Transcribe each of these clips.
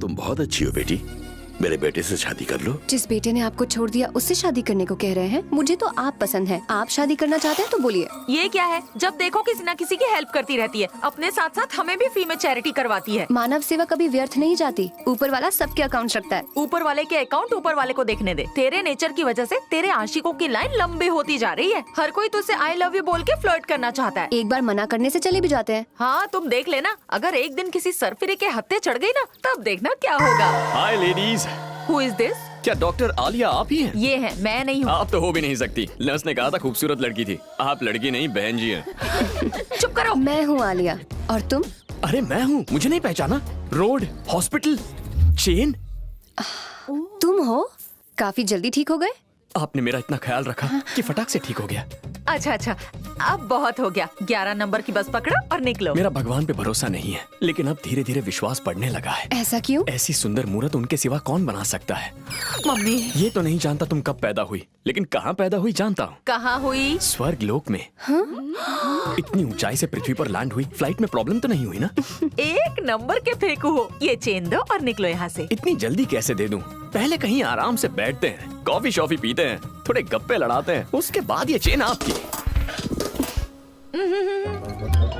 तुम बहुत अच्छी हो बेटी, मेरे बेटे से शादी कर लो। जिस बेटे ने आपको छोड़ दिया उससे शादी करने को कह रहे हैं? मुझे तो आप पसंद है। आप शादी करना चाहते हैं तो बोलिए। ये क्या है? जब देखो किसी न किसी की हेल्प करती रहती है, अपने साथ साथ हमें भी फ्री में चैरिटी करवाती है। मानव सेवा कभी व्यर्थ नहीं जाती। ऊपर वाला सबके अकाउंट रखता है। ऊपर वाले के अकाउंट ऊपर वाले को देखने दे। तेरे नेचर की वजह से तेरे आशिकों की लाइन लंबी होती जा रही है। हर कोई तुझसे आई लव यू बोल के फ्लर्ट करना चाहता है। एक बार मना करने से चले भी जाते हैं। हाँ, तुम देख लेना, अगर एक दिन किसी सरफिरे के हत्थे चढ़ गई ना, तब देखना क्या होगा। हाय लेडीज। Who is this? क्या डॉक्टर आलिया आप ही हैं? ये है, मैं नहीं हूँ। आप तो हो भी नहीं सकती। नर्स ने कहा था खूबसूरत लड़की थी। आप लड़की नहीं बहन जी हैं। चुप करो। मैं हूँ आलिया। और तुम? अरे मैं हूँ, मुझे नहीं पहचाना? Road, hospital, chain. तुम हो? काफी जल्दी ठीक हो गए। आपने मेरा इतना ख्याल रखा कि फटाक से ठीक हो गया। अच्छा अच्छा, अब बहुत हो गया। 11 नंबर की बस पकड़ो और निकलो। मेरा भगवान पे भरोसा नहीं है, लेकिन अब धीरे धीरे विश्वास बढ़ने लगा है। ऐसा क्यों? ऐसी सुंदर मूरत उनके सिवा कौन बना सकता है? मम्मी। ये तो नहीं जानता तुम कब पैदा हुई, लेकिन कहाँ पैदा हुई जानता हूँ। कहाँ हुई? स्वर्ग लोक में। इतनी ऊंचाई से पृथ्वी पर लैंड हुई। फ्लाइट में प्रॉब्लम तो नहीं हुई ना? 1 नंबर के फेंकू हो। ये चेन दो और निकलो यहाँ से। इतनी जल्दी कैसे दे दूं? पहले कहीं आराम से बैठते हैं, कॉफी शॉफी पीते हैं, थोड़े गप्पे लड़ाते हैं, उसके बाद ये चेन आपकी।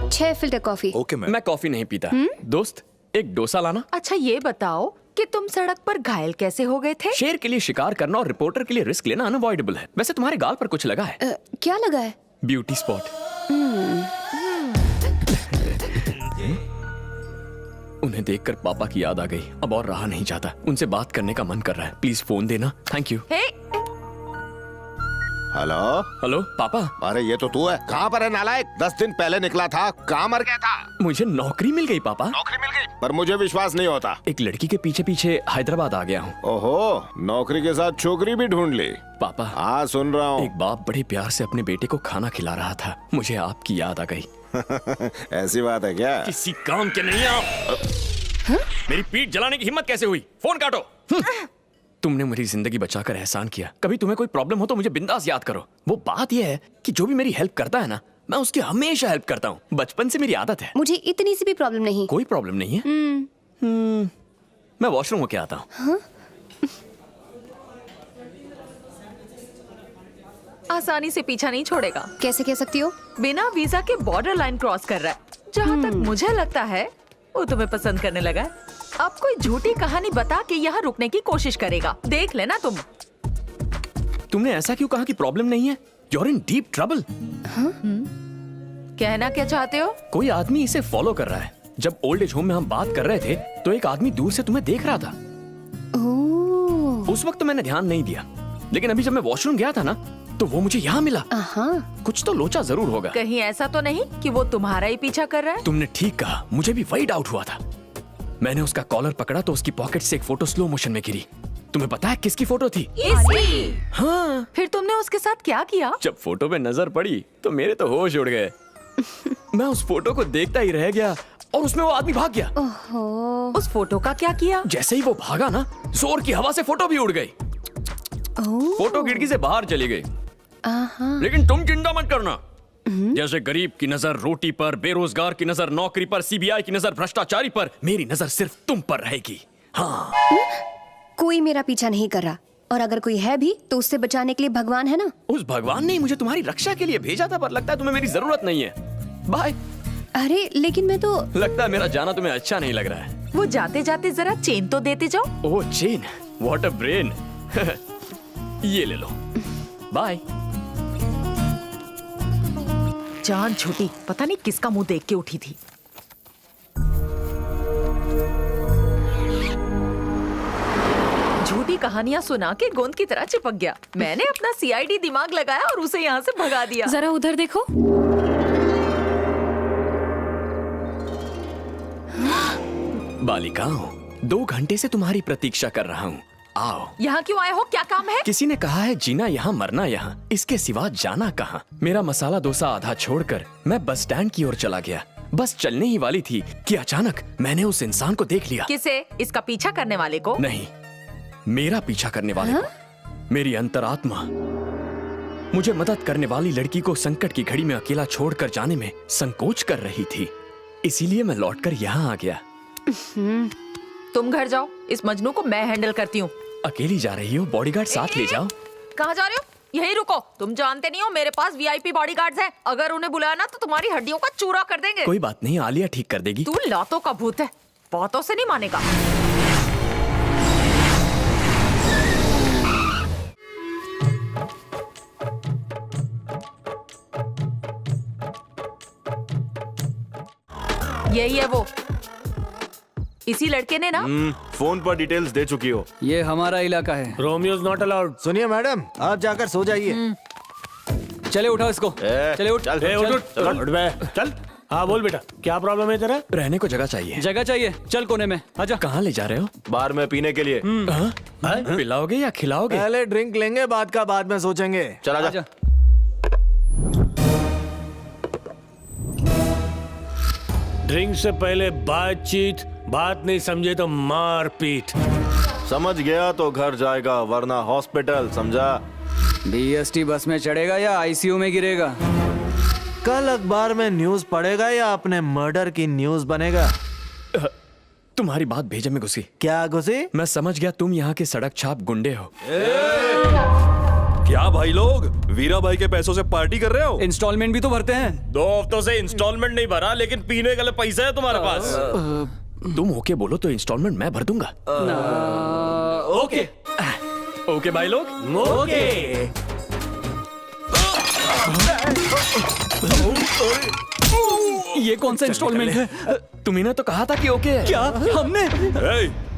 6 फिल्टर कॉफी। Okay ma'am. मैं कॉफी नहीं पीता। दोस्त, एक डोसा लाना। अच्छा ये बताओ कि तुम सड़क पर घायल कैसे हो गए थे? शेर के लिए शिकार करना और रिपोर्टर के लिए रिस्क लेना अनअवॉइडेबल है। वैसे तुम्हारे गाल पर कुछ लगा है? क्या लगा है? Beauty spot. उन्हें देखकर पापा की याद आ गई। अब और रहा नहीं जाता। उनसे बात करने का मन कर रहा है। प्लीज फोन देना। Thank you. Hey, hello. Hello पापा। अरे ये तो तू है। कहाँ पर है नालायक? 10 दिन पहले निकला था, कहाँ मर गया था? मुझे नौकरी मिल गई पापा। नौकरी मिल गई? पर मुझे विश्वास नहीं होता। एक लड़की के पीछे पीछे हैदराबाद आ गया हूँ। ओहो, नौकरी के साथ छोकरी भी ढूंढ ली? पापा। हाँ सुन रहा हूँ। एक बाप बड़े प्यार से अपने बेटे को खाना खिला रहा था। मुझे आपकी याद आ गई। ऐसी बात है क्या? किसी काम के नहीं आप। मेरी पीठ जलाने की हिम्मत कैसे हुई? फोन काटो। तुमने मेरी जिंदगी बचाकर एहसान किया। कभी तुम्हें कोई प्रॉब्लम हो तो मुझे बिंदास याद करो। वो बात यह है कि जो भी मेरी हेल्प करता है ना, मैं उसकी हमेशा हेल्प करता हूँ। बचपन से मेरी आदत है। मुझे इतनी सी भी प्रॉब्लम नहीं। कोई प्रॉब्लम नहीं है। मैं वॉशरूम होके आता हूँ। आसानी से पीछा नहीं छोड़ेगा। कैसे कह सकती हो? बिना वीजा के बॉर्डर लाइन क्रॉस कर रहा है। जहाँ तक मुझे लगता है वो तुम्हें पसंद करने लगा है। अब कोई झूठी कहानी बता के यहाँ रुकने की कोशिश करेगा। देख लेना तुम। तुमने ऐसा क्यों कहा कि प्रॉब्लम नहीं है? You're in deep trouble। कहना क्या चाहते हो? कोई आदमी इसे फॉलो कर रहा है। जब ओल्ड एज होम में हम बात कर रहे थे तो एक आदमी दूर से तुम्हें देख रहा था। उस वक्त तो मैंने ध्यान नहीं दिया, लेकिन अभी जब मैं वॉशरूम गया था ना तो वो मुझे यहाँ मिला। कुछ तो लोचा जरूर होगा। कहीं ऐसा तो नहीं कि वो तुम्हारा ही पीछा कर रहा है? तुमने ठीक कहा, मुझे भी वही डाउट हुआ था। मैंने उसका कॉलर पकड़ा तो उसकी पॉकेट से एक फोटो स्लो मोशन में गिरी। तुम्हें पता है किसकी फोटो थी? इसकी। हाँ। फिर तुमने उसके साथ क्या किया? जब फोटो पे नजर पड़ी तो मेरे तो होश उड़ गए। मैं उस फोटो को देखता ही रह गया और उसमें वो आदमी भाग गया। उस फोटो का क्या किया? जैसे ही वो भागा ना, जोर की हवा से फोटो भी उड़ गई। फोटो खिड़की से बाहर चली गई। लेकिन तुम चिंता मत करना। जैसे गरीब की नजर रोटी पर, बेरोजगार की नजर नौकरी पर, सीबीआई की नजर भ्रष्टाचारी पर, मेरी नजर सिर्फ तुम पर रहेगी। हाँ। कोई मेरा पीछा नहीं कर रहा, और अगर कोई है भी तो उससे बचाने के लिए भगवान है ना। उस भगवान ने मुझे तुम्हारी रक्षा के लिए भेजा था, पर लगता है तुम्हें मेरी जरूरत नहीं है। बाय। अरे लेकिन मैं तो। लगता है मेरा जाना तुम्हें अच्छा नहीं लग रहा है। वो जाते जाते जरा चेन तो देते जाओ। ओह चेन, व्हाट अ ब्रेन। ये ले लो। बाय। जान छूटी, पता नहीं किसका मुंह देख के उठी थी। झूठी कहानियां सुना के गोंद की तरह चिपक गया। मैंने अपना सीआईडी दिमाग लगाया और उसे यहाँ से भगा दिया। जरा उधर देखो। बालिकाओं, 2 घंटे से तुम्हारी प्रतीक्षा कर रहा हूँ। आओ। यहाँ क्यों आए हो? क्या काम है? किसी ने कहा है जीना यहाँ मरना यहाँ, इसके सिवा जाना कहाँ। मेरा मसाला डोसा आधा छोड़कर मैं बस स्टैंड की ओर चला गया। बस चलने ही वाली थी कि अचानक मैंने उस इंसान को देख लिया। किसे? इसका पीछा करने वाले को? नहीं, मेरा पीछा करने वाले को। मेरी अंतरात्मा मुझे मदद करने वाली लड़की को संकट की घड़ी में अकेला छोड़कर जाने में संकोच कर रही थी। इसीलिए मैं लौटकर यहाँ आ गया। तुम घर जाओ, इस मजनू को मैं हैंडल करती हूँ। अकेली जा रही हो, बॉडीगार्ड साथ ले जाओ। कहाँ जा रहे हो? यहीं रुको। तुम जानते नहीं हो मेरे पास वीआईपी बॉडीगार्ड्स हैं। अगर उन्हें बुलाया ना तो तुम्हारी हड्डियों का चूरा कर देंगे। कोई बात नहीं, आलिया ठीक कर देगी। तू लातों का भूत है, बातों से नहीं मानेगा। यही है वो, इसी लड़के ने ना। फोन पर डिटेल्स दे चुकी हो। ये हमारा इलाका है। Romeo is not allowed. सुनिए मैडम, आप जाकर सो जाइए। चले उठाओ इसको। चले उठ। चल, ए, उठ, उठ बे, चल। हाँ बोल बेटा, क्या प्रॉब्लम है तेरा? रहने को जगह चाहिए। जगह चाहिए, चल कोने में आजा। कहाँ ले जा रहे हो? बार में पीने के लिए। पिलाओगे या खिलाओगे? पहले ड्रिंक लेंगे, बाद का बाद में सोचेंगे। चला जा। आजा। ड्रिंक से पहले बातचीत, बात नहीं समझे तो मार पीट। समझ गया तो घर जाएगा, वरना हॉस्पिटल, समझा? बीएसटी बस में चढ़ेगा या आईसीयू में गिरेगा? कल अखबार में न्यूज पढ़ेगा या अपने मर्डर की न्यूज बनेगा? तुम्हारी बात भेजे में घुसी। क्या घुसी? मैं समझ गया, तुम यहाँ के सड़क छाप गुंडे हो। क्या भाई लोग, वीरा भाई के पैसों से पार्टी कर रहे हो? इंस्टॉलमेंट भी तो भरते हैं। 2 हफ्तों से इंस्टॉलमेंट नहीं भरा, लेकिन पीने के लिए पैसा है तुम्हारे पास। तुम ओके बोलो तो इंस्टॉलमेंट मैं भर दूंगा। ओके ओके भाई लोग। ओके। ये कौन सा इंस्टॉलमेंट है? तुम्ही ने तो कहा था कि ओके है। क्या हमने?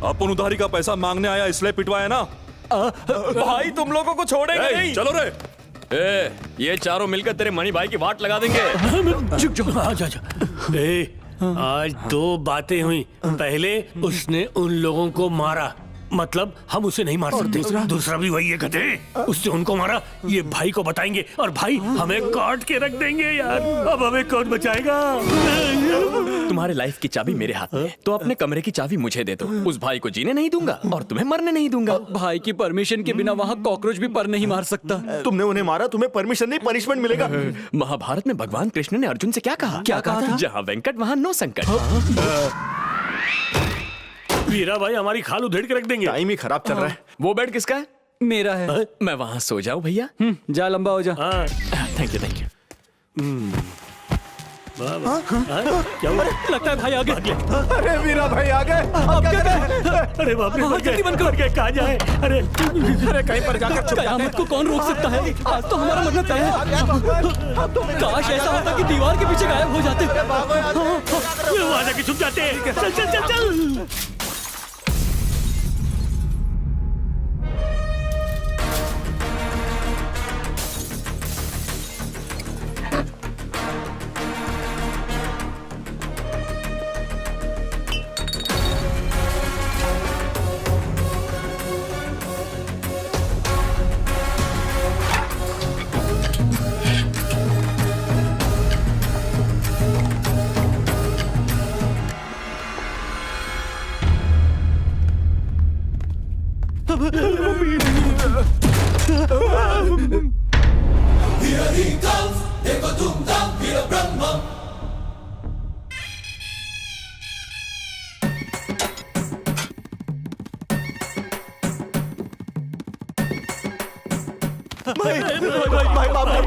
अपन उधारी का पैसा मांगने आया इसलिए पिटवाया ना। भाई तुम लोगों को छोड़ेंगे नहीं। चलो रे। ये चारों मिलकर तेरे मणि भाई की वाट लगा देंगे। चुप चुप, जा जा। आज 2 बातें हुई। पहले उसने उन लोगों को मारा, मतलब हम उसे नहीं मार सकते। दूसरा भी वही है, गधे। उसने उनको मारा, ये भाई को बताएंगे और भाई हमें काट के रख देंगे यार। अब हमें कौन बचाएगा? तुम्हारे लाइफ की चाबी मेरे हाथ में है, तो अपने कमरे की चाबी मुझे दे दो। उस भाई को जीने नहीं दूंगा और तुम्हें मरने नहीं दूंगा। भाई की परमिशन के बिना वहाँ कॉकरोच भी पर नहीं मार सकता। तुमने उन्हें मारा, तुम्हें परमिशन नहीं, पनिशमेंट मिलेगा। महाभारत में भगवान कृष्ण ने अर्जुन से क्या कहा? क्या कहा था? जहाँ वेंकट वहाँ नो संकट। वीरा भाई हमारी खाल उधेड़ के रख देंगे। टाइम ही खराब चल रहा है। वो बेड किसका है? मेरा है। मैं वहाँ सो जाऊँ भैया? जा लंबा हो जा। हाँ, थैंक यू थैंक यू। क्या हुआ? लगता है भाई आ गए। अरे वीरा भाई आ गए। अब क्या करें? अरे बाप रे, हाँ, जल्दी बंद कर। कहाँ जाए? अरे कहीं पर जाकर छुप कयामत को कौन रोक सकता है? आज तो हमारा मरना तय है। काश ऐसा होता कि दीवार के पीछे गायब हो जाते। वहाँ जाके छुप जाते हैं। चल चल चल चल।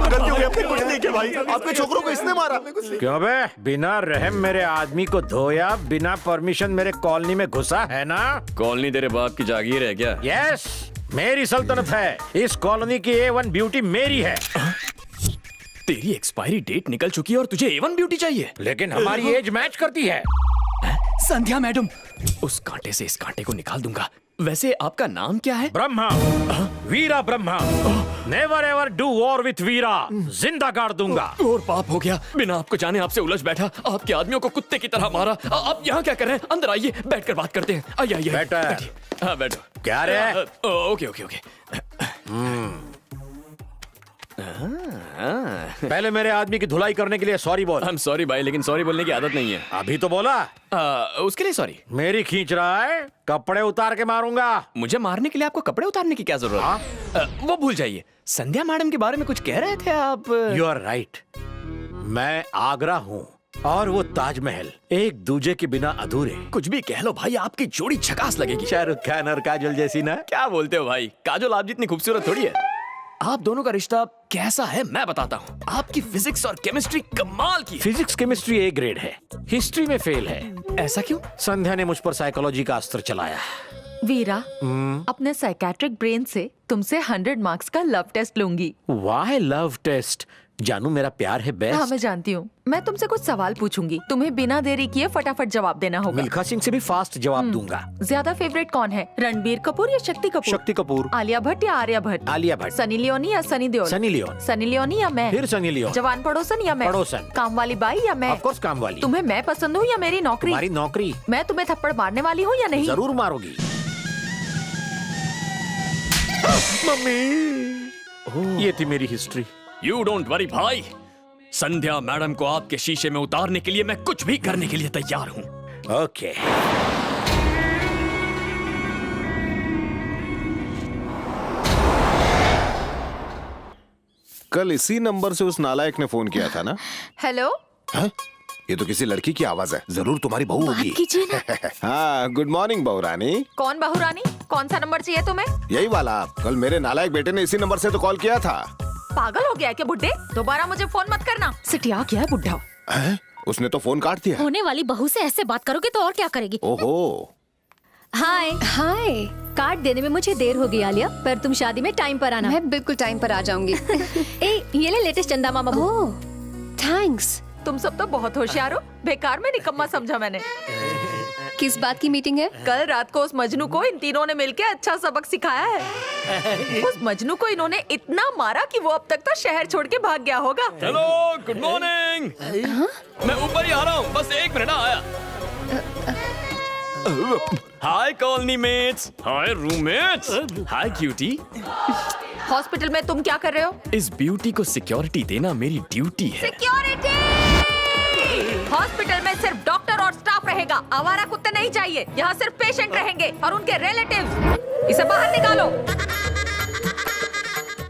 गलती हो गई, अपने कुछ नहीं किया भाई। आपके छोकरों को इसने मारा। क्यों बे? बिना रहम मेरे आदमी को धोया, बिना परमिशन मेरे कॉलोनी में घुसा है ना? कॉलोनी तेरे बाप की जागीर है क्या? यस, मेरी सल्तनत है। इस कॉलोनी की A1 ब्यूटी मेरी है। तेरी एक्सपायरी डेट निकल चुकी है और तुझे A1 ब्यूटी चाहिए? लेकिन हमारी एज मैच करती है। संध्या मैडम, उस कांटे से इस कांटे को निकाल दूंगा। वैसे आपका नाम क्या है? Brahma, Veera Brahma. Never ever do war with Veera. जिंदा गाड़ दूंगा। और पाप हो गया, बिना आपको जाने आपसे उलझ बैठा, आपके आदमियों को कुत्ते की तरह मारा। आप यहाँ क्या कर रहे हैं? अंदर आइए, बैठकर बात करते हैं। आइए आइए। बैठो। बैठिए। हाँ बैठो। क्या रे? Okay okay okay. पहले मेरे आदमी की धुलाई करने के लिए सॉरी बोल। I'm sorry भाई, लेकिन सॉरी बोलने की आदत नहीं है। अभी तो बोला। उसके लिए सॉरी। मेरी खींच रहा है, कपड़े उतार के मारूंगा। मुझे मारने के लिए आपको कपड़े उतारने की क्या जरूरत है? वो भूल जाइए। संध्या मैडम के बारे में कुछ कह रहे थे आप? You are right. मैं आगरा हूँ, और वो ताजमहल एक दूजे के बिना अधूरे। कुछ भी कह लो भाई, आपकी जोड़ी झकास लगेगी। शाहरुख खान और काजोल जैसी ना। क्या बोलते हो भाई, काजोल आप जितनी खूबसूरत थोड़ी है। आप दोनों का रिश्ता कैसा है मैं बताता हूँ। आपकी फिजिक्स और केमिस्ट्री कमाल की है। फिजिक्स केमिस्ट्री ए ग्रेड है, हिस्ट्री में फेल है। ऐसा क्यों? संध्या ने मुझ पर साइकोलॉजी का अस्त्र चलाया। वीरा, अपने साइकेट्रिक ब्रेन से तुमसे 100 मार्क्स का लव टेस्ट लूंगी। Why love test? जानू मेरा प्यार है बेस्ट। हाँ मैं जानती हूँ। मैं तुमसे कुछ सवाल पूछूंगी, तुम्हें बिना देरी किए फटाफट जवाब देना होगा। मिल्खा सिंह से भी फास्ट जवाब दूंगा। ज्यादा फेवरेट कौन है, रणबीर कपूर या शक्ति कपूर? शक्ति कपूर। आलिया भट्ट या आर्या भट्ट? आलिया भट्ट। सनी लियोनी या Sunny Deol? Sunny Leone. Sunny Leone या मैं? फिर सनी लियोन। जवान पड़ोसन या मैं? पड़ोसन। काम वाली बाई या मैं? ऑफ कोर्स काम वाली। तुम्हें मैं पसंद हूँ या मेरी नौकरी? तुम्हारी नौकरी। मैं तुम्हें थप्पड़ मारने वाली हूँ या नहीं? जरूर मारोगी। मम्मी, ये थी मेरी हिस्ट्री। यू डोंट वरी भाई, संध्या मैडम को आपके शीशे में उतारने के लिए मैं कुछ भी करने के लिए तैयार हूँ। ओके। कल इसी नंबर से उस नालायक ने फोन किया था ना? हेलो, हैं? ये तो किसी लड़की की आवाज है, जरूर तुम्हारी बहू होगी। कीजिए ना। हाँ, गुड मॉर्निंग बहू रानी। कौन बहू रानी? कौन सा नंबर चाहिए तुम्हें? यही वाला। कल मेरे नालायक बेटे ने इसी नंबर से तो कॉल किया था। पागल हो गया है क्या बुड्ढे? दोबारा मुझे फोन मत करना। सिटिया क्या है बुड्ढा? हैं? उसने तो फोन काट दिया। होने वाली बहू से ऐसे बात करोगे तो और क्या करेगी? ओहो। हाय हाय, कार्ड देने में मुझे देर हो गई आलिया, पर तुम शादी में टाइम पर आना। मैं बिल्कुल टाइम पर आ जाऊंगी। ए, ये ले लेटेस्ट चंदा मामा बहू। ओह, थैंक्स। तुम सब तो बहुत होशियार हो, बेकार में निकम्मा समझा मैंने। किस बात की मीटिंग है? कल रात को उस मजनू को इन तीनों ने मिलके अच्छा सबक सिखाया है। उस मजनू को इन्होंने इतना मारा कि वो अब तक तो शहर छोड़ के भाग गया होगा। Hello, good morning. मैं ऊपर ही आ रहा हूँ, बस 1 मिनट आया। हाय कॉलोनी मेट्स, हाय रूममेट्स, हाय क्यूटी। हॉस्पिटल में तुम क्या कर रहे हो? इस ब्यूटी को सिक्योरिटी देना मेरी ड्यूटी है। सिक्योरिटी! हॉस्पिटल में सिर्फ डॉक्टर और स्टाफ रहेगा, आवारा कुत्ते नहीं चाहिए। यहाँ सिर्फ पेशेंट रहेंगे और उनके रिलेटिव्स। इसे बाहर निकालो।